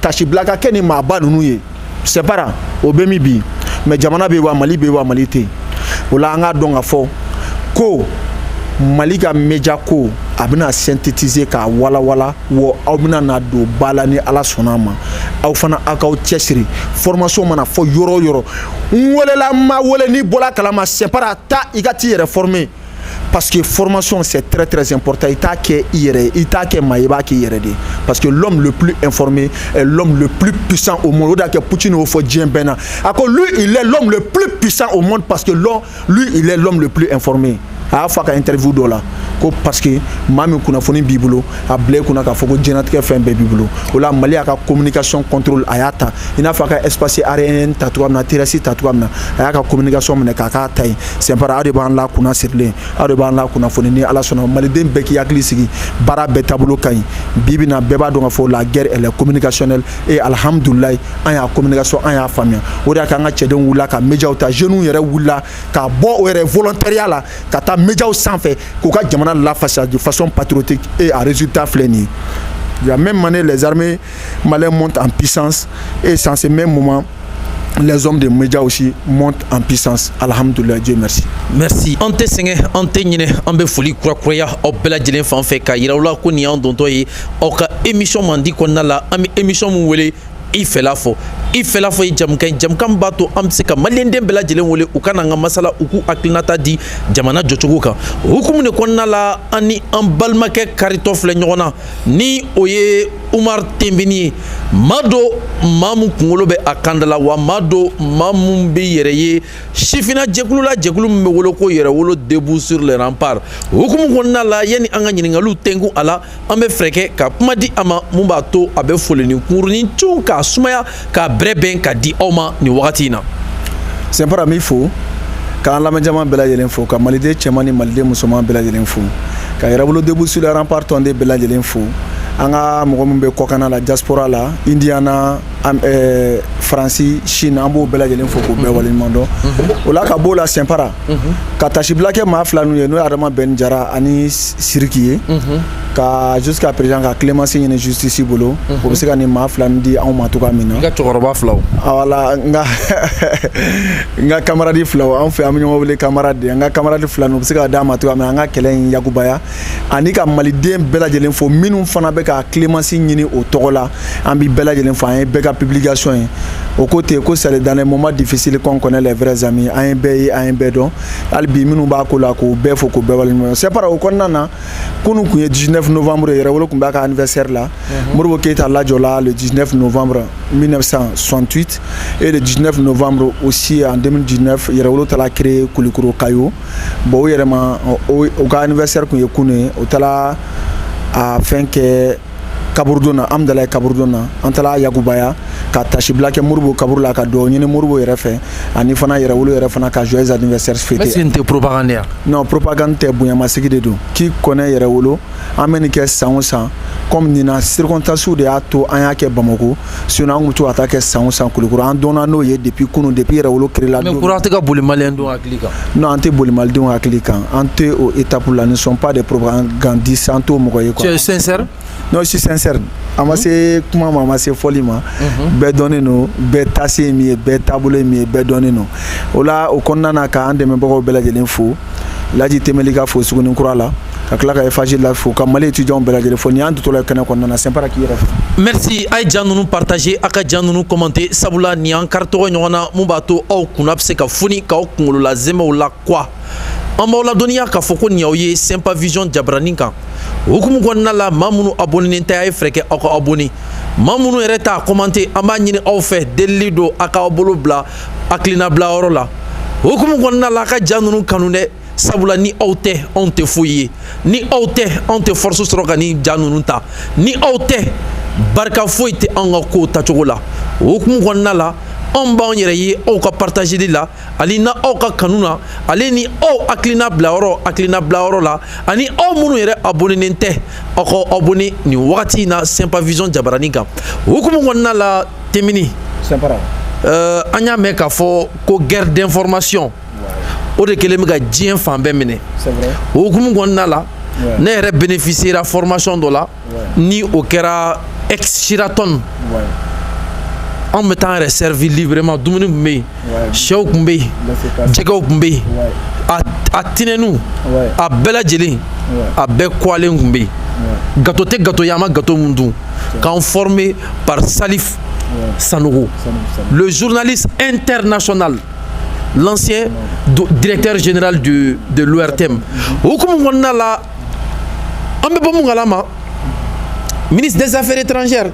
tâche blaka keni ma ba nunu ye c'est pas o be mi bi mais jamana be wa Mali be wa Mali te o la nga don ga fo ko Mali ka media ko abina synthétiser ka wala wala wo abina na do balani ala sonama aw fana akaw tchesiri formation mana fo yoro yoro wole la ma wole ni bola kala ma c'est pas ta igati reformer parce que formation c'est très très important ita ke maiba ki yerede parce que l'homme le plus informé est l'homme le plus puissant au monde da ke Poutine au fo dien bena ako lui il est l'homme le plus puissant au monde parce que lui il est l'homme le plus informé a fa ka interview do la ko parce que mami kuna foni bibulo a ble kuna ka foko jenatique fen be bibulo o la Mali aka communication contrôle ayata ina fa ka espace aérien tatouam na terrestre tatouam na aka communication mena ka ka tay c'est para ade ban la kuna sirle ade ban la kuna foni ni ala sona Mali den be ki yakli sigi bara be tableau kay bibi na beba do nga fo la guerre elle est communicationnelle et alhamdulillah aya communication aya famia o da ka nga chedon wula ka media uta jeune yere wula ka bo o yere volontariat la ka ta media sans fait ko ka jamana la façade de façon patriotique et à résultat fléni. Il y a même année les armées maliennes montent en puissance et dans ce même moment les hommes des médias aussi montent en puissance. Alhamdulillah, Dieu merci. Merci. Ante senge, ante nyine, ambe foli kura au bela jelen fan fe ka yira wala ko ni an donto yi o ka émission mandi ko na la ami émission mu wele il fait la fo jamkan bato am se ka malien den bela jelen wele u kana nga masala uku aklinata di jamana jochogo kan hukumu ne konna la ani an balmake karito fle nyona ni oye Umar Tembini mado mamu kungolo be akandala wa mado mamu be yereye shifina jekulu la jekulu me wolo ko yere wolo debout sur les remparts hukumu konna la yani anga nyiningalu tengu ala ambe freke ka pumadi ama mumbato abe foleni kurni chunka sumaya ka breben ka di oma ni wakatina c'est pas mi fo ka la majama bela yelen fo ka malide chemani malide musoma bela yelen fo ka yere wolo debout sur les remparts tonde bela yelen fo anga mogom be kokana la diaspora la Indiana France Chine ambo bela jelen foko be walin mondo ola ka bola sempara ka tashi blake ma flanu ye no adama ben jara ani sirkiye ka jusqu'à présent ka clémence ni justice bolo ko se ka ni ma flan di en matuka mina nga tokoroba flaw wala nga camarade flaw en fait amnyo wole camarade nga camarade flanu se ka da matuka mina nga kelen yakubaya ani ka maliden bela jelen fo minum fana be ka clémence ni au togola ambi bela jelen fo en be ka publication au côté que c'est dans les moments difficiles qu'on connaît les vrais amis un bédon albi minu ba ko la ko be fo ko be walin c'est pas au konnana kunu ku 19 novembre yere wolo ku baka anniversaire là Modibo Keïta la jola le 19 novembre 1968 et le 19 novembre aussi en 2019 yere wolo tala créé Kulikoro Kayo bo yere ma au anniversaire ku yekune au tala a fin que Kaburdona amdala Kaburdona antala Yakubaya ka tashi blake Modibo Kaburla ka do nyine Modibo yere fe ani fana yere wolo yere fana ka joyeux anniversaire fêté. Mais c'est une propagande. Non, propagande te bunya masiki de do. Qui connaît yere wolo ameni ke 100 comme nina circonstance de ato anya ke Bamako sinon ngutu atake 100 Kulikoro an dona no ye depuis kunu depuis yere wolo créer la do. Mais courant te ka boli malien do aklika. Non, ante boli mal do aklika. Ante au étape là ne sont pas des propagandistes santo mokoye quoi. Tu es sincère? Non, je suis sincère. Amassé comment amassé folie ma be donné no be tassé mi be tabulé mi be donné no ola o konnana ka ande me boko bela jelen fo laji temelika fo suguni kurala ka kala ka faji la fo ka mali étudiant bela jelen fo ni andu to la kana konnana c'est pas qui ref. Merci ay janunu partager aka janunu commenter sabula ni en karto nyona mubato au kunapse ka funi ka okungolo la zema la quoi amba la donia ka foko ni oye Simpa Vision Jabraninka hukumu konna la mamunu abonné nta ay freke ako abonné mamunu ereta commenter amba nyini aw fe delido aka bolo bla aklina bla orola hukumu konna la ka janunu kanune sabula ni awte on te fouiller ni awte on te force soroka ni janunu ta ni awte barka foite anga ko ta chogola hukumu konna la on ba on yere yi o ka partager de la ali na o ka kanuna ali ni o aklina blaoro la ani o munu yere abonné nte o ko abonné ni wakati na Simpa Vision Jabraninka hukumu konna la temini Sempara anya me ka fo ko guerre d'information o de kele me ga dien fambe mene c'est vrai hukumu konna la ne yere bénéficier la formation de la ni o kera ex Shiraton an bɛ taa an yɛrɛ servi librement dumuni kun bɛ yen sɛw kun bɛ yen jɛgɛw kun bɛ yen a tinɛnu a bɛɛ lajɛlen a bɛɛ kɔlen kun bɛ yen gâteau tɛ gâteau ye an ma gâteau mun dun k'an formé par Salif Sanogo le journaliste international l'ancien directeur général de l'ORTM hukumu kɔnɔna la an bɛ bɔ mun kalama ministre des affaires étrangères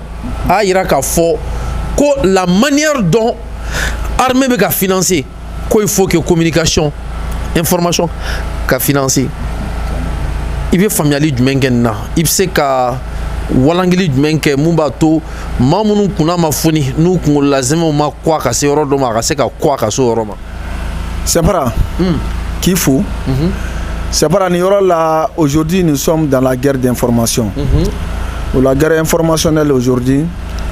a yira k'a fɔ ko la manière dont armée bɛ ka financer ko il faut que communication information ka financer i bɛ faamuyali jumɛn kɛ nin na i bɛ se ka walangili jumɛn kɛ mun b'a to maa minnu kunna ma foni n'u kunkolo lazɛmɛw ma kɔ a ka se yɔrɔ dɔ ma a ka se ka kɔ a ka so yɔrɔ ma. Sempara k'i fo Sempara ni yɔrɔ la aujourd'hui nous sommes dans la guerre d'information. La guerre informationnelle aujourd'hui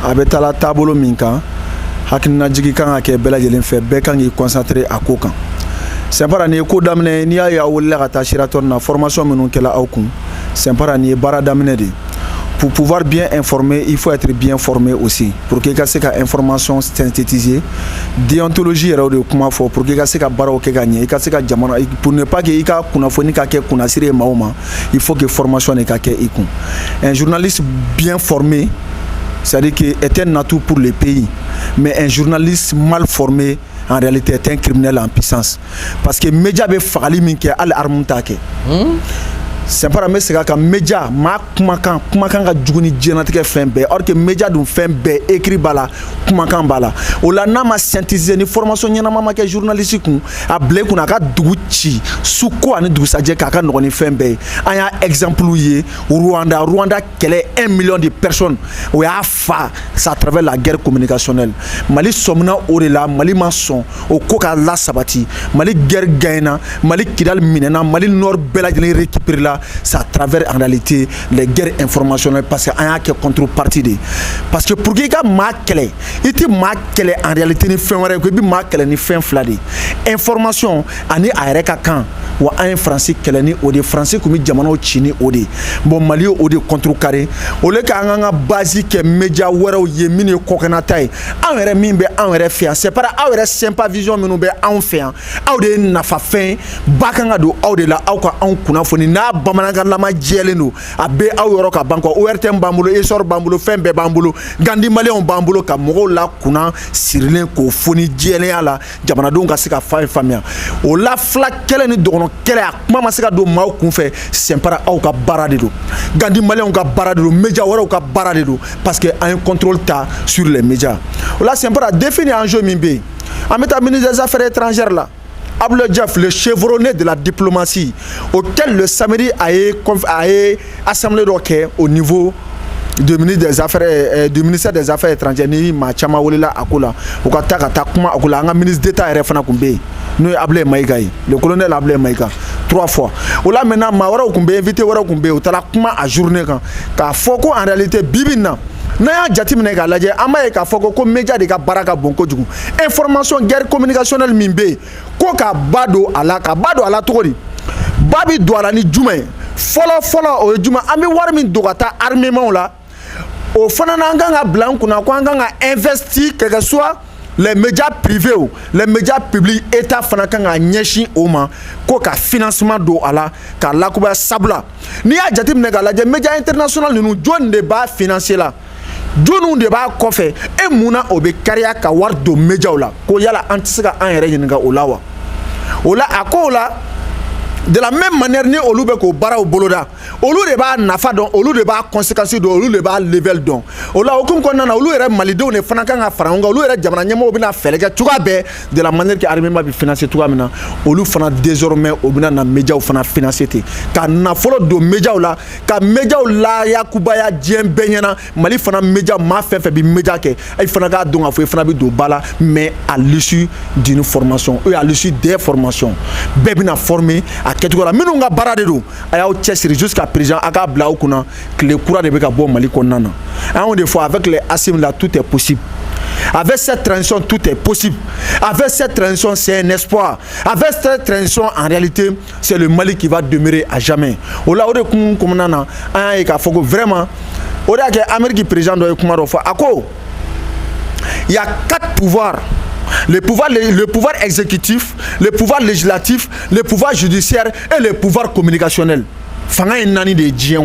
a bɛ taa la taabolo min kan hakilinajigi kan ka kɛ bɛɛ lajɛlen fɛ bɛɛ kan k'i concentrer a ko kan. Sempara ni ye ko daminɛ n'i y'a ye aw wulila ka taa Sheraton na formation minnu kɛla aw kun Sempara ni ye baara daminɛ de pour pouvoir bien informer il faut être bien formé aussi pour que i ka se ka information synthétiser déontologie yɛrɛ de kuma fɔ pour que i ka se ka baaraw kɛ ka ɲɛ i ka se ka jamana pour ne pas que i ka kunnafoni ka kɛ kunnasiri ye maaw ma il faut que formation de ka kɛ i kun un journaliste bien formé c'est-à-dire que est un atout pour le pays mais un journaliste mal formé en réalité est un criminel en puissance parce que média bɛ fagali min kɛ hali arme t'a kɛ Sempara bɛ segin a kan média maa kumakan ka jugu ni diɲɛlatigɛ fɛn bɛɛ or que média dun fɛn bɛɛ écrit b'a la kumakan b'a la o la n'a ma synthétiser ni formation ɲɛnama ma kɛ journaliste kun a bila i kunna a ka dugu ci su ko ani dugusajɛ k'a ka nɔgɔn ni fɛn bɛɛ ye an y'a exemple ye Rwanda kɛlɛ 1 million de personnes o y'a fa c'est à travers la guerre communicationnelle Mali sɔmina o de la Mali ma sɔn o ko ka lasabati Mali guerre gagnena Mali Kidal minɛna Mali nord bɛɛ lajɛlen récupéré la c'est à travers en réalité les guerres informationnelles parce que an y'a kɛ contrepartie de parce que pour que i ka maa kɛlɛ i tɛ maa kɛlɛ en réalité ni fɛn wɛrɛ ye ko i bɛ maa kɛlɛ ni fɛn fila de information ani a yɛrɛ ka kan wa an ye Faransi kɛlɛ ni o de Faransi tun bɛ jamanaw ci ni o de bon Mali ye o de contrecarré au lieu que an ka base kɛ média wɛrɛw ye min ye kɔkannata ye anw yɛrɛ min bɛ anw yɛrɛ fɛ yan c'est pas aw yɛrɛ Sempa Vision minnu bɛ anw fɛ yan aw de ye nafafɛn ba kan ka don aw de la aw ka anw kunnafoni n'a bamanankanlama jɛlen don a bɛ aw yɔrɔ ka ban quoi ORTM b'an bolo Essor b'an bolo fɛn bɛɛ b'an bolo Gandi Maliyɛnw b'an bolo ka mɔgɔw la kunna sirilen k'o foni jɛlenya la jamanadenw ka se ka faamuya o la fila kɛlɛ ni dɔgɔnɔ kɛlɛ a kuma ma se ka don maaw kunfɛ Sempara aw ka baara de don Gandi Maliyɛnw ka baara de don média wɛrɛw ka baara de don parce que an ye contrôle ta sur les médias o la Sempara défi ni enjeu min bɛ yen an bɛ taa ministre des affaires étrangères la Abdoulaye Diaf, le chevronné de la diplomatie, auquel le samedi a été assemblé au niveau du ministère des Affaires étrangères, ni Machama Wolila Akola, ou Kataka Takuma Akola, un ministre d'État RFNA Kumbe, nous Ablé Maïgaï, le colonel Ablé Maïga, 3 fois. Ou là maintenant, Mawara Kumbe, invité Wara Kumbe, ou Talakuma à journée, car Foko en réalité, Bibina. n'a y'a jateminɛ k'a lajɛ an b'a ye k'a fɔ ko média de ka baara ka bon kojugu information guerre communicationnelle min bɛ yen ko ka ba don a la cogo di ba bi don a la ni jumɛn ye fɔlɔ o ye jumɛn an bɛ wari min don ka taa armement la o fana n'an kan ka bila an kunna ko an kan ka investir quel que soit les médias privés ou les médias publics état fana kan ka ɲɛsin o ma ko ka financement don a la ka lakubaya sabula n'i y'a jateminɛ k'a lajɛ médias international ninnu jɔn de b'a financer la jɔnw de b'a kɔfɛ e munna o bɛ kariya ka wari don médiaw la ko yala an tɛ se ka an yɛrɛ ɲininka o la wa o la a ko o la de la même manière ni olu bɛ k'o baaraw boloda olu de b'a nafa dɔn olu de b'a conséquence dɔn olu de b'a level dɔn o la hukumu kɔnɔna na olu yɛrɛ malidenw de fana kan ka fara ɲɔgɔn kan olu yɛrɛ jamana ɲɛmɔgɔw bɛna fɛɛrɛ kɛ cogoya bɛɛ de la manière que armement bɛ financer cogoya min na olu fana désormais o bɛna na médiaw fana financer ten ka nafolo don médiaw la ka médiaw la yakubaya diɲɛ bɛɛ ɲɛna Mali fana média maa fɛn fɛn bɛ média kɛ i fana k'a dɔn k'a fɔ i fana bɛ don ba la mais à l'issue d'une formation ou à l'issue des formations bɛɛ bɛna former a kɛcogo la minnu ka baara de don a y'aw cɛsiri jusqu'à présent a k'a bila aw kunna tile kura de bɛ ka bɔ Mali kɔnɔna na an y'o de fɔ avec les ASIM là tout est possible avec cette transition tout est possible avec cette transition c'est un espoir avec cette transition en réalité c'est le Mali qui va demeurer à jamais o la o de kun kɔnɔna na an y'a ye k'a fɔ ko vraiment o de y'a kɛ Amérique président dɔ ye kuma dɔ fɔ a ko il y a 4 pouvoirs. Le pouvoir exécutif, le pouvoir législatif, le pouvoir judiciaire et le pouvoir communicationnel. Fanga est nani de djien.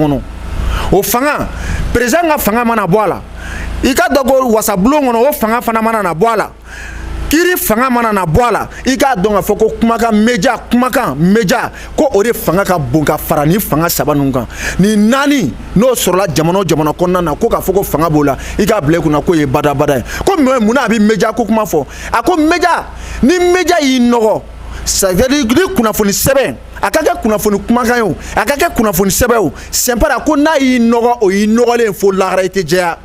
Au fanga, président nga fanga mana boala. Ika dogo wasablo ngono o fanga fana mana na boala. Kiri fanga mana na boala. Ika donga foko kumaka media ko ore fanga ka bonka farani fanga sabanunga. Ni nani no sorola jamano konna na ko ka foko fanga bola. Ika ble kuna ko ye bada ko muna bi media ko kuma fo. Ako media ni media inogo. Ça veut dire kuna foni sebe. Akake kuna foni kumaka yo. Akake kuna foni sebe yo. Sempara ko na inogo o inogo le fo la rete jea.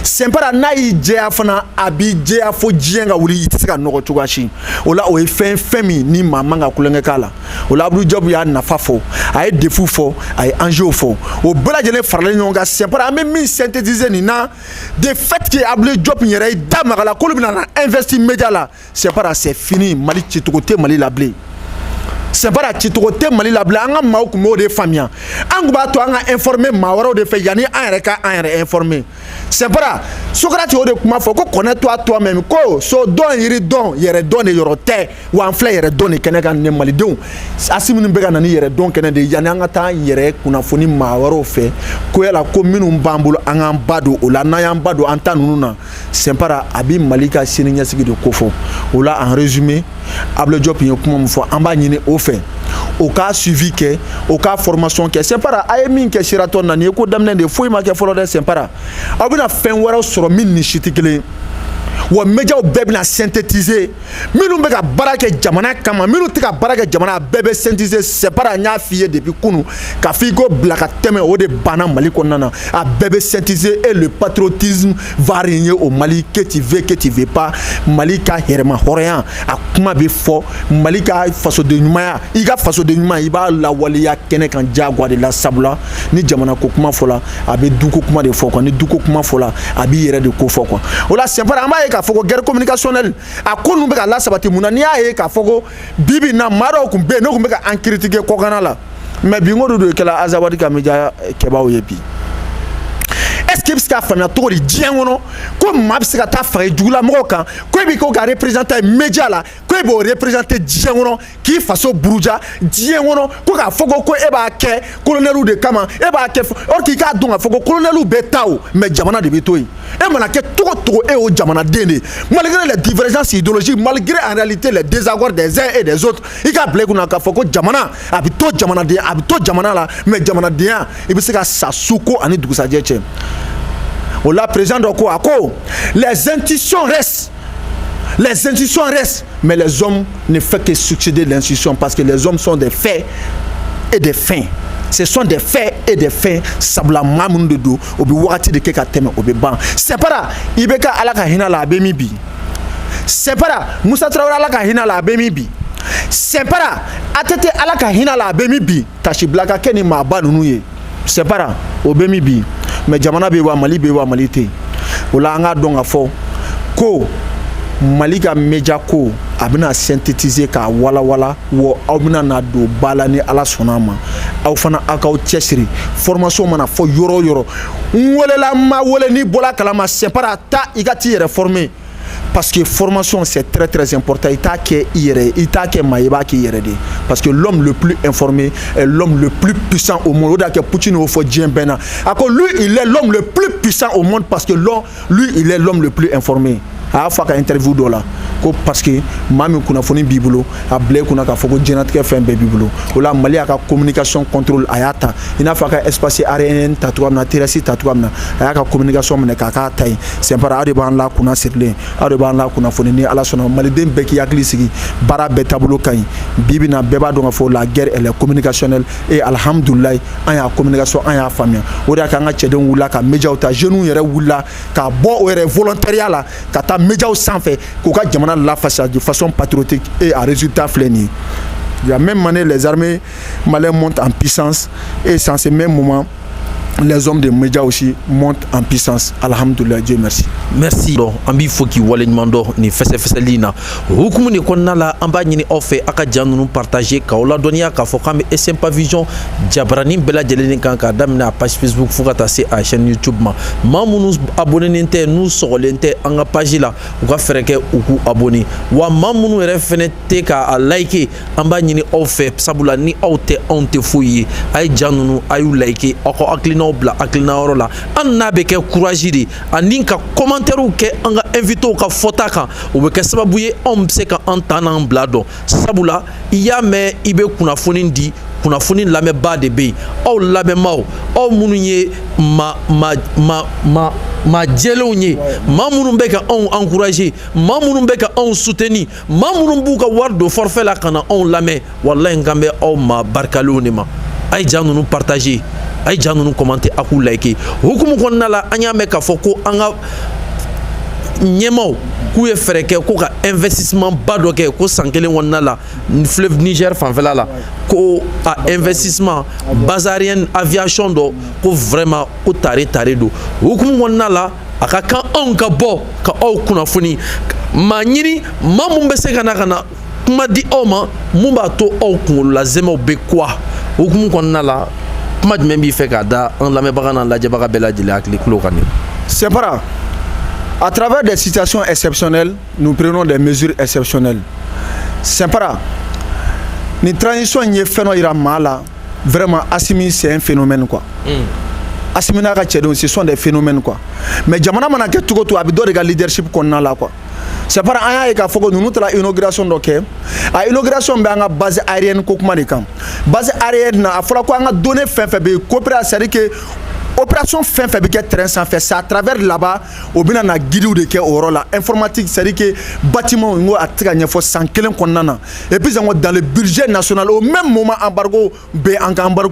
Sempara na ijea fana abi jea fo jienga wuli itisika noko chugashi ola o femi ni mamanga kulenge kala ola bru job ya nafa fo ay defu fo ay enjeu fo o bela jele farle nyonga sempara ame mi synthétiser ni na de fait que ablu job nyere damagala kolubina na investi media la sempara c'est fini mali chitokote mali lablé Sempara chitokote mali lablé anga mauk mo de famia anguba to anga informer mawaro de fe yani anreka anre informer Sempara Socrate o de kuma fo ko connais-toi toi-même ko so don yiri don yere don de yorote wan fla yere don e kenega ne malidon asimu mbega nani yere don kene de yani anga ta yere kuna foni mawaro fe ko yala ko minu mbambulo anga mbado ola na ya mbado anta nununa Sempara abi malika sininya sigi de kofo ola en résumé Abdou Diop y kuma mfo amba nyine o fait au cas suivi que au cas formation que Sempara ay min ke shiraton na ni ko damne de foi ma ke folo de Sempara abuna fen wara soro min ni shitikile wa media bebe na synthétiser minu be ka baraka jamana kama minu tika baraka jamana bebe synthétiser Sempara nya fiye depuis kunu ka figo blaka teme o de bana Mali konana a bebe synthétiser et le patriotisme va régner au Mali que tu veux pas Mali ka herma horéen a kuma be fo Mali ka faso de nyuma iga faso de nyuma iba la waliya kene kan jagwa de la sabula ni jamana ko kuma fola abe duko kuma de fo ko ni duko kuma fola abi yere de ko fo ko ola Sempara amba ka foko guerre communicationnelle a ko nu be ka la sabati munani ya ka foko bibi na maro ku be no ku be ka en critiquer ko kanala mais bi ngodo do kala azawadi ka media keba o yebi est-ce que bisa famia to di diengono ko mabisa ka ta fa jugula mo kan ko bi ko ga représenter media la ko bo représenter diengono ki faso buruja diengono ko ka foko ko e ba ke colonel de kama e ba ke or ki ka donga foko colonel betaw mais jamana de betoyi et mana ke to e o jamana dende malgré les divergences idéologiques malgré en réalité les désaccords des uns et des autres il ka blé kuna ka foko jamana abito jamana la mais jamana de e bi se ka sasuko ani dugusa jeche o la président de quoi les institutions restent mais les hommes ne font que succéder l'institution parce que les hommes sont des faits et des fins. Ce sont des faits et des fins sabla mamun de do obi wakati de keka teme obi ban Sempara ibeka alaka hina la bemibi Sempara Moussa Traoré alaka hina la bemibi Sempara atete alaka hina la bemibi tashi blaka keni maba nunuye Sempara obemibi mais jamana be wa Mali te ola anga donga fo ko Mali ka media ko abina synthétiser ka wala wo abina na do balani ala sonama aw fana akaw tchesiri formation mana fo yoro wolela ma wole ni bola kalama Sempara ta igati yere former parce que formation c'est très important ita ke maiba ki yere de parce que l'homme le plus informé est l'homme le plus puissant au monde oda ke Poutine o fo dien bena ako lui il est l'homme le plus puissant au monde parce que lui il est l'homme le plus informé a fa ka interview do la ko parce que mami kuna foni bibulo a blé kuna ka foko jenat ke fen be bibulo ola Mali aka communication contrôle ayata ina fa ka espace ARN tatuam na terasi tatuam na aka communication mene ka tay Sempara ade ban la kuna sirle ade ban la kuna foni ni ala sona Mali den be ki yakli sigi bara be tableau kay bibi na beba do fo la guerre elle est communicationnelle et alhamdulillah aya communication aya famia oda ka nga chedon wula ka media uta jeune yere wula ka bo o yere volontariat la ka ta médias au sang fait qu'aucun jamana la façade de façon patriotique et à résultat fléni. Il y a même année les armées maliennes montent en puissance et sans ce même moment les hommes des médias aussi montent en puissance. Alhamdoulilah, Dieu merci. Merci. Ambi foki walenyumando ni fese-feselina. Hukumu ni konna la amba nyini ofe aka janunu partager ka ola donia ka fokame Sempa Vision jabrani bela jeleni kan ka damina page Facebook fukata se a chaîne YouTube ma. Mamunu abonné ninte nous sorolente anga page la u ka fereke uku abonné. Wa mamunu ere fene te ka a like amba nyini ofe sabula ni aute onte fuyi ay janunu ayu like ako aklina bla aklina orola an na be ke courage di anin ka commentaire ou ke anga invité ka fota kan o be ke sababu ye on se ka antana blado sabula iya me ibe kuna foni di kuna foni lame ba de be o lame maw o munu ye ma jelo nye ma munu be ka on encourager ma munu be ka on soutenir ma munu bu ka war do forfait la kana on lame wallahi ngambe o ma barkalo ne ma ay janunu partager ay janunu commenter aku like hukumu konna la anya me ka foko anga nyemo ku ye freke ko ka investissement bado ke ko sankelen wonna la fleuve Niger fanfela la ko a investissement bazarien aviation do ko vraiment ko tare do hukumu wonna la aka kan on ka bo ka o kuna funi manyiri mamu be se kana kuma di oma mumba to o kun la zema be kwa hukumu konna la kuma jumɛn b'i fɛ k'a da an lamɛnbaga n'an lajɛbaga bɛɛ lajɛlen hakili kulo kan. C'est pas. À travers des situations exceptionnelles, nous prenons des mesures exceptionnelles. C'est pas. Ni transition y fait ira mal vraiment Assimi c'est un phénomène quoi. Assimi n'a qu'à ce sont des phénomènes quoi. Mais jamana mana ke tugo to abido de leadership qu'on a là quoi. C'est pas un ka foko nous la inauguration donc a inauguration be nga base aérienne ko kuma de kam base aérienne na afala ko nga donner fin be coopération c'est que opération fin be ke terrain sans fait ça à travers là-bas au bina na guidou de ke oro la informatique c'est que bâtiment ngo atika nyefo 100 konnana et puis dans le budget national au même moment embargo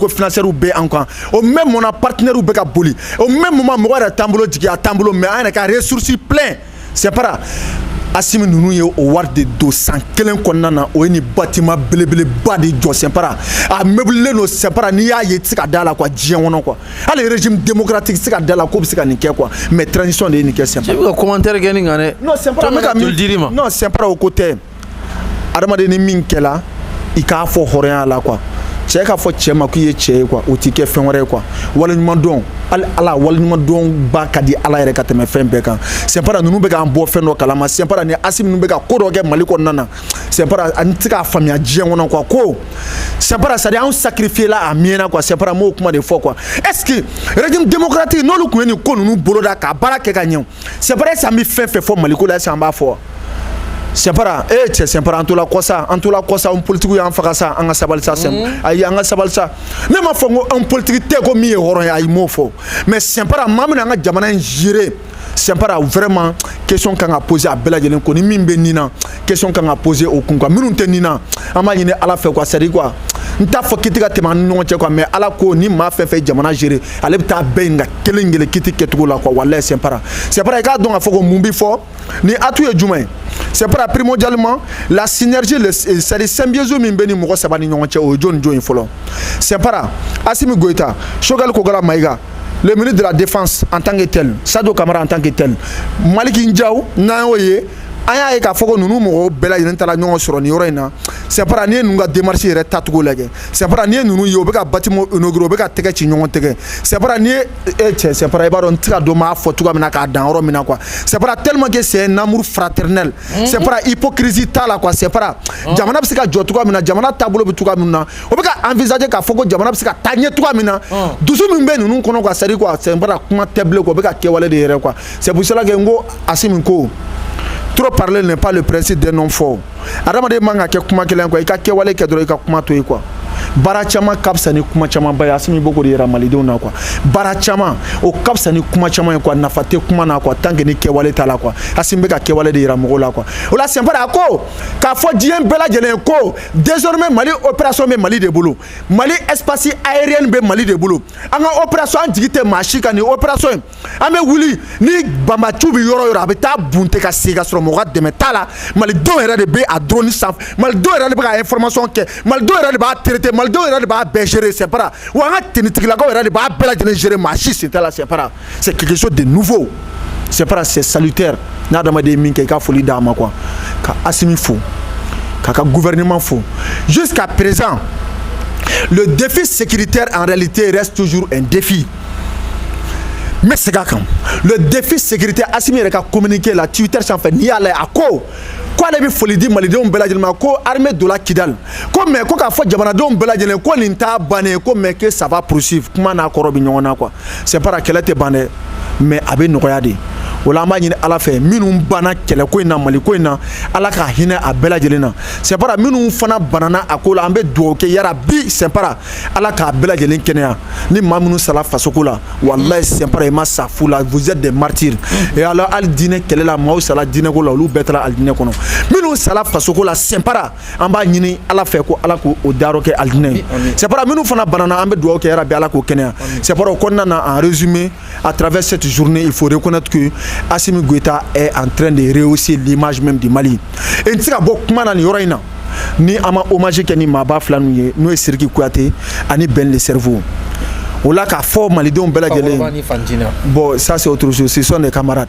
financier ou be encore au même moment partenaire ou be ka boli au même moment mo wa tambulo digi a tambulo mais a ka ressources plein c'est pas Assimi nunu ye o war de 200 konnana o ni bâtiment belebele ba de jo sempara a meublé no sempara ni ya ye tika dala kwa dien wono kwa ale régime démocratique tika dala ko bisika ni ke kwa mais transition de ni ke sempara je commentaire gani ngane non sempara non sempara au côté adama de ni min kela i ka fo horen la kwa cɛ ka fɔ cɛ ma k'i ye cɛ ye quoi o ti kɛ fɛn wɛrɛ ye quoi waleɲuman dɔn hali ala waleɲuman dɔn ba ka di ala yɛrɛ ka tɛmɛ fɛn bɛɛ kan sɛnpara ninnu bɛ k'an bɔ fɛn dɔ kalama sɛnpara ni Assimi ninnu bɛ ka ko dɔ kɛ Mali kɔnɔna na sɛnpara ani tɛ k'a faamuya diɲɛ kɔnɔ quoi ko sɛnpara c'est à dire anw sacrifié la a miɛna quoi sɛnpara m'o kuma de fɔ quoi est-ce que régime démocratique n'olu tun ye nin ko ninnu boloda ka baara kɛ ka ɲɛ sɛnpara est-ce que an bɛ fɛn fɛn fɔ Mali ko la est-ce que an b'a fɔ Sempara sempara antula kosa on politique ya faga sa anga sabalsa sem ay anga sabalsa ne ma fongo on politique te ko mi horon ay mo fo mais sempara mamna anga jamana ngire sempara vraiment question kan a poser a bela jelen ko ni min be nina question kan a poser au kunga minun te nina ama nyine ala fe quoi c'est quoi nta fo kitiga te man no che quoi mais ala ko ni ma fe jamana gérer ale ta benga kelengele kitike tugo la quoi wallahi sempara ka donc a fo ko mumbi fo ni atu e jumay c'est pas primordialement la synergie c'est les symbiose min beni mo sabani nyonche o jon folo c'est pas Assimi Goïta Choguel Kogala Maïga le ministre de la défense en tant que tel Sadio Camara en tant que tel Maliki Ndiaw na oye aya ka foko nunu mo bela yin tala nyongo soro ni yoro ina c'est pas ni nunga démarche re tatugo lege c'est pas ni nunu yo be ka bâtiment inauguré be ka tege ci nyongo tege c'est pas ni c'est pas ba don tra do ma foto ga mina ka dan ro mina quoi c'est pas tellement que c'est un amour fraternel c'est pas hypocrisie tala quoi c'est pas jamana be ka jotu ga mina jamana tabulo be tuga mina o be ka envisager ka foko jamana be ka tanye tuga mina dusu min be nunu kono quoi c'est quoi c'est pas comment table ko be ka kewale de yere quoi c'est pour cela que ngo Assimi ko trop parler n'est pas le principe d'un nom fort. Adamade manga ke kuma kelen ko ika kewale ke doro ika kuma to yi quoi. Bara chama kapsa ni kuma chama ba Assimi boko de yera malidenw na quoi. Bara chama o kapsa ni kuma chama quoi nafate kuma na quoi tant que ni kewale tala quoi. Assimi be ka kewale de yera mogo la quoi. O la c'est pas ko ka fo dien bela jelen ko désormais Mali opération be Mali de boulot. Mali espace aérien be Mali de boulot. Anga opération digité machika ni opération ame wuli ni bamba tubi yoro abita bunte ka siga sur moga de metala Mali do era de be a drone saf Mali do era de ba information ke Mali do era de ba traiter malidenw yɛrɛ de b'a bɛɛ gérer c'est pas wa an ka tenitigilakaw yɛrɛ de b'a bɛɛ lajɛlen gérer maa si sen t'a la c'est pas c'est quelque chose de nouveau c'est pas c'est salutaire n'a adamaden min kɛ i ka foli d'a ma quoi ka Assimi fo k'a ka gouvernement fo jusqu'à présent le défi sécuritaire en réalité reste toujours un défi. Mais c'est quand le défi sécuritaire Assimi yɛrɛ ka communiqué la Twitter sanfɛ n'i y'a lajɛ a ko ale bɛ foli di malidenw bɛɛ lajɛlen ma ko armée de la Kidal ko mais ko k'a fɔ jamanadenw bɛɛ lajɛlen ko nin t'a bannen ko mais que ça va poursuivre kuma n'a kɔrɔ bɛ ɲɔgɔn na quoi c'est pas kɛlɛ tɛ ban dɛ mais a bɛ nɔgɔya de o la an b'a ɲini Ala fɛ minnu banna kɛlɛ ko in na Mali ko in na Ala ka hinɛ a bɛɛ lajɛlen na c'est pas minnu fana banana a ko la an bɛ dugawu kɛ yarabi c'est pas Ala k'a bɛɛ lajɛlen kɛnɛya ni maa minnu sala fasoko la wallahi c'est pas ma sa fu la vous êtes des martyrs et alors hali diinɛ kɛlɛ la maaw sala diinɛ ko la olu bɛɛ taara alijinɛ kɔnɔ minnu sala fasoko la c'est pas an b'a ɲini Ala fɛ ko Ala k'o dayɔrɔ kɛ alijinɛ c'est pas minnu fana banana an bɛ dugawu kɛ yarabi Ala k'o kɛnɛya c'est pas o kɔnɔna na en résumé à travers cette journée il faut reconnaître que Assimi Goïta est en train de rehausser l'image même du Mali. Et tu sais que ni ama hommage kɛ ni maaba fila nu ye n'o ye Sidiki Kuyate ani Ben le cerveau. O la k'a fɔ malidenw bɛɛ lajɛlen bon ça c'est autre chose ce sont des camarades.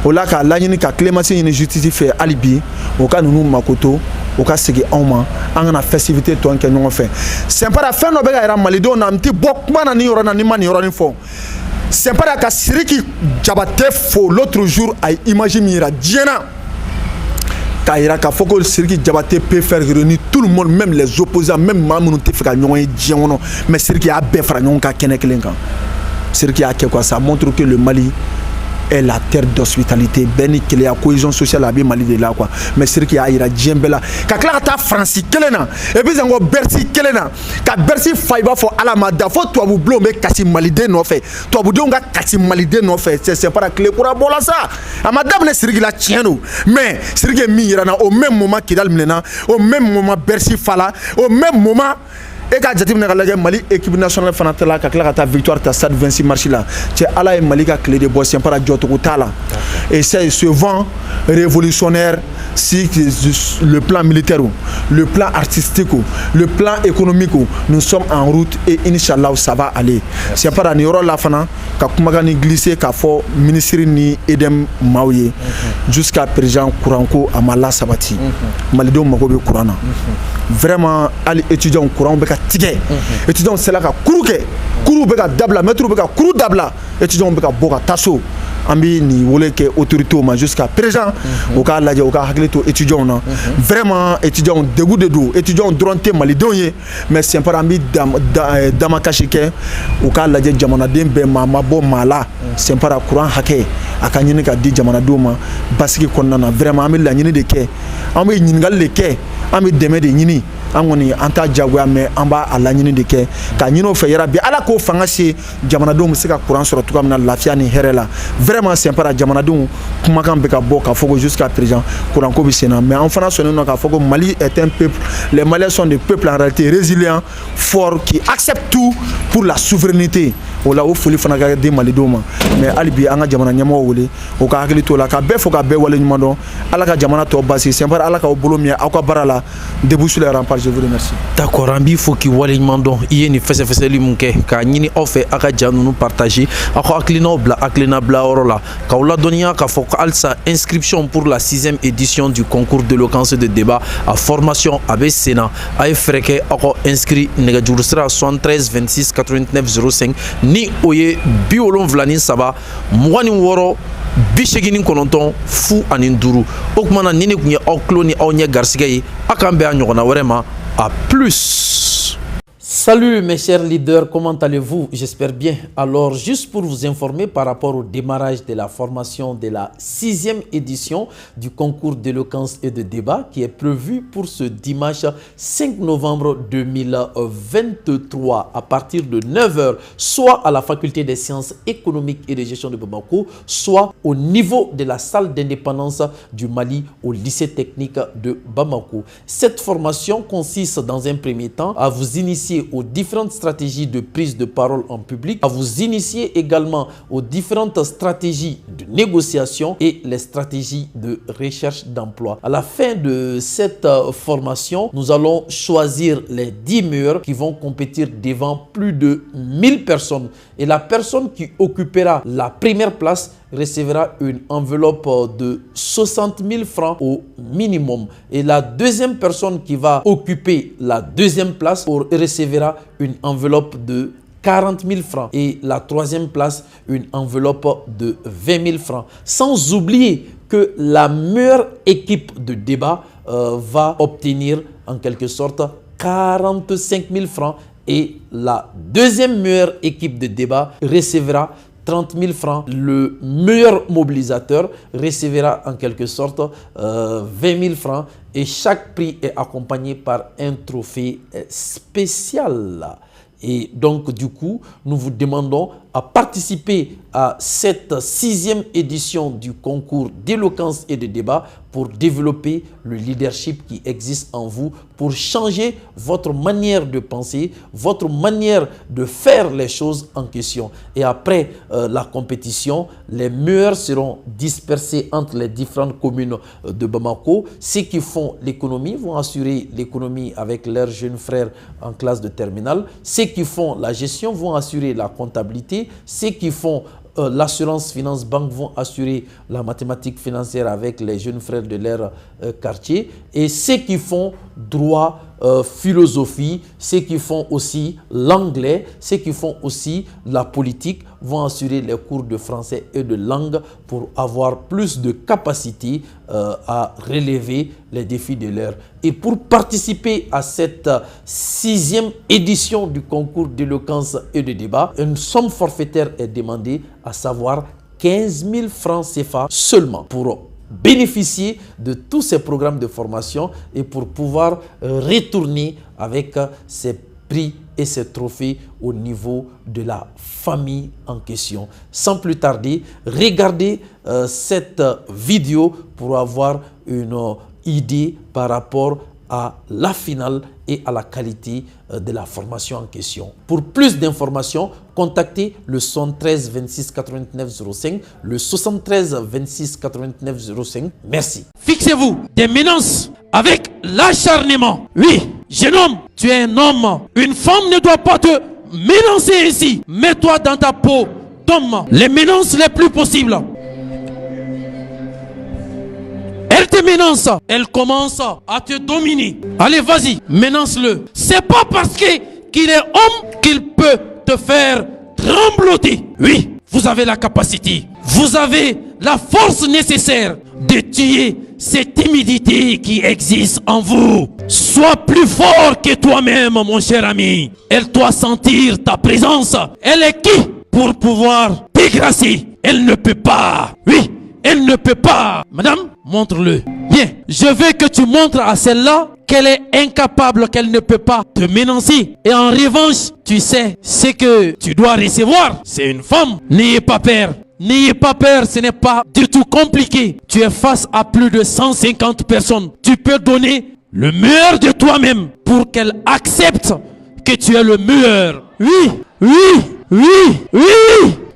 O la k'a laɲini ka clémence ɲini justice fɛ hali bi o ka ninnu makoto o ka segin anw ma an kana festivité tɔ kɛ ɲɔgɔn fɛ. C'est pas fɛn dɔ bɛ ka yira malidenw na n tɛ bɔ kuma na ni yɔrɔ na ni ma nin yɔrɔnin fɔ. C'est pas que Sidiki Diabaté faux l'autre jour a imaginé Diana. Kaira ka foko Sidiki Diabaté peut faire réunir tout le monde, même les opposants, même Mamoun Tefika Nyon Diamono, mais Sidiki a befra Nyon ka Kenekelenka. Sidiki a quoi ça montre que le Mali est la terre d'hospitalité. Beni kele a cohésion sociale à Mali de là quoi. Mais Sidiki a ira Djembela. Ka kla ta Francis Kelena. Et puis zango Bercy Kelena. Ka Bercy faiba fo alamada fo to abu blo me kasi Malide no fait. To abu donga kasi Malide no fait. C'est pas clé pour abola ça. Amadame ne Sidiki la tieno. Mais Sidiki mi ira na au même moment Kidal Mlena, au même moment Bercy Fala, au même moment et quand j'ai dit Mali équipe nationale fanatela ka kla ta victoire ta stade 26 mars là c'est Ala et Mali ka clé de bois c'est pas Joto Tala et c'est ce vent révolutionnaire si le plan militaire le plan artistique le plan économique nous sommes en route et inchallah ça va aller c'est pas ni yoro la fana ka kumaga ni glisser ka fo ministre ni Edem Maouye jusqu'à présent Kouranko amala sabati Mali do mako be Kourana vraiment ali étudiant courant be ka tigɛ étudiant sela ka kuru kɛ kuru be ka dabla maître be ka kuru dabla étudiant be ka bɔ ka taa so an bi ni wele kɛ autorité ma jusqu'à présent o ka lajɛ o ka hakili to étudiant na vraiment étudiant degu de do étudiant dɔrɔn tɛ malidenw ye mais c'est pas an bi dama kasi kɛ o ka lajɛ jamanaden bɛɛ ma bɔ maa la c'est pas courant hakɛ a ka ɲini ka di jamanadenw ma basigi kɔnɔna na vraiment an bi laɲini de kɛ an bi ɲininkali de kɛ an bi dɛmɛ de ɲini an kɔni an t'a jagoya mais an b'a a laɲini de kɛ ka ɲini o fɛ yarabi Ala k'o fanga se jamanadenw bɛ se ka courant sɔrɔ cogoya min na lafiya ni hɛrɛ la vraiment c'est pas jamanadenw kumakan bɛ ka bɔ k'a fɔ ko jusqu'à présent courant ko bɛ sen na mais an fana sɔnnen don k'a fɔ ko Mali est un peuple les Maliens sont des peuples en réalité résilients forts qui acceptent tout pour la souveraineté o la o foli fana ka di malidenw ma mais hali bi an ka jamana ɲɛmɔgɔw wele o ka hakili to la ka bɛɛ fɔ ka bɛɛ wale ɲuman dɔn Ala ka jamana tɔ basigi c'est pas Ala k'aw bolo minɛ aw ka baara la debout sur les remparts. Je vous remercie. D'accord, Ambi faut qu'il voit les mandons. Il y a une fesse limunke. Ka nini offre aka nous partager. Ako aklina bla orola. Ka ola donia ka faut alsa inscription pour la 6e édition du concours d'éloquence de débat à formation avec Sénat. Ay freke ako inscrit nega jurusra 73 26 89 05 ni oye biolon vlani saba mwani woro Bishegini Kolonton, Fou Aninduru. Okmana Nini Kunye Okloni Onye Garsigay, Akambe Anyona Werema, à plus. Salut mes chers leaders, comment allez-vous? J'espère bien. Alors, juste pour vous informer par rapport au démarrage de la formation de la 6e édition du concours d'éloquence et de débat qui est prévu pour ce dimanche 5 novembre 2023 à partir de 9h, soit à la faculté des sciences économiques et de gestion de Bamako, soit au niveau de la salle d'indépendance du Mali au lycée technique de Bamako. Cette formation consiste dans un premier temps à vous initier initier aux différentes stratégies de prise de parole en public, à vous initier également aux différentes stratégies de négociation et les stratégies de recherche d'emploi. À la fin de cette formation, nous allons choisir les 10 meilleurs qui vont compétir devant plus de 1000 personnes. Et la personne qui occupera la première place recevra une enveloppe de 60 000 francs au minimum. Et la deuxième personne qui va occuper la deuxième place recevra une enveloppe de 40 000 francs. Et la troisième place, une enveloppe de 20 000 francs. Sans oublier que la meilleure équipe de débat va obtenir en quelque sorte 45 000 francs. Et la deuxième meilleure équipe de débat recevra 30 000 francs. Le meilleur mobilisateur recevra en quelque sorte 20 000 francs. Et chaque prix est accompagné par un trophée spécial. Et donc, du coup, nous vous demandons à participer à cette 6e édition du concours d'éloquence et de débat pour développer le leadership qui existe en vous, pour changer votre manière de penser, votre manière de faire les choses en question. Et après la compétition, les meilleurs seront dispersés entre les différentes communes de Bamako. Ceux qui font l'économie vont assurer l'économie avec leurs jeunes frères en classe de terminale. Ceux qui font la gestion vont assurer la comptabilité. Ceux qui font l'assurance finance banque vont assurer la mathématique financière avec les jeunes frères de leur quartier. Et ceux qui font droit, philosophie, ceux qui font aussi l'anglais, ceux qui font aussi la politique vont assurer les cours de français et de langue pour avoir plus de capacité à relever les défis de l'heure. Et pour participer à cette 6e édition du concours d'éloquence et de débat, une somme forfaitaire est demandée, à savoir 15 000 francs CFA seulement pour bénéficier de tous ces programmes de formation et pour pouvoir retourner avec ces prix et ces trophées au niveau de la famille en question. Sans plus tarder, regardez cette vidéo pour avoir une idée par rapport à la finale et à la qualité de la formation en question. Pour plus d'informations, contactez le 73 26 89 05, le 73 26 89 05. Merci. Fixez-vous des menaces avec l'acharnement. Oui, jeune homme, tu es un homme. Une femme ne doit pas te menacer ainsi. Mets-toi dans ta peau d'homme. Les menaces les plus possibles. Elle te menace, elle commence à te dominer. Allez, vas-y, menace-le. C'est pas parce qu'il est homme qu'il peut te faire trembloter. Oui, vous avez la capacité. Vous avez la force nécessaire de tuer cette timidité qui existe en vous. Sois plus fort que toi-même, mon cher ami. Elle doit sentir ta présence. Elle est qui pour pouvoir dégracer? Elle ne peut pas. Oui. Elle ne peut pas. Madame, montre-le. Bien, je veux que tu montres à celle-là qu'elle est incapable, qu'elle ne peut pas te menacer. Et en revanche, tu sais, ce que tu dois recevoir, c'est une femme. N'ayez pas peur. N'ayez pas peur, ce n'est pas du tout compliqué. Tu es face à plus de 150 personnes. Tu peux donner le meilleur de toi-même pour qu'elle accepte que tu es le meilleur. Oui, oui, oui, oui.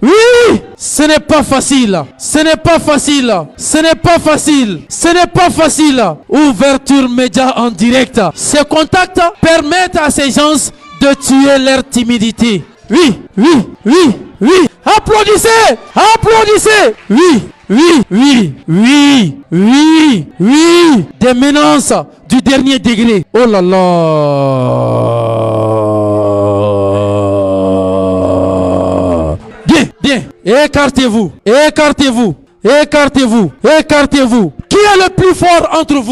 Oui, ce n'est pas facile, ce n'est pas facile, ce n'est pas facile, ce n'est pas facile. Ouverture média en direct. Ces contacts permettent à ces gens de tuer leur timidité. Oui, oui, oui, oui. Applaudissez, applaudissez. Oui, oui, oui, oui, oui, oui. Des menaces du dernier degré. Oh là là. Bien, écartez-vous, écartez-vous, écartez-vous, écartez-vous. Qui est le plus fort entre vous?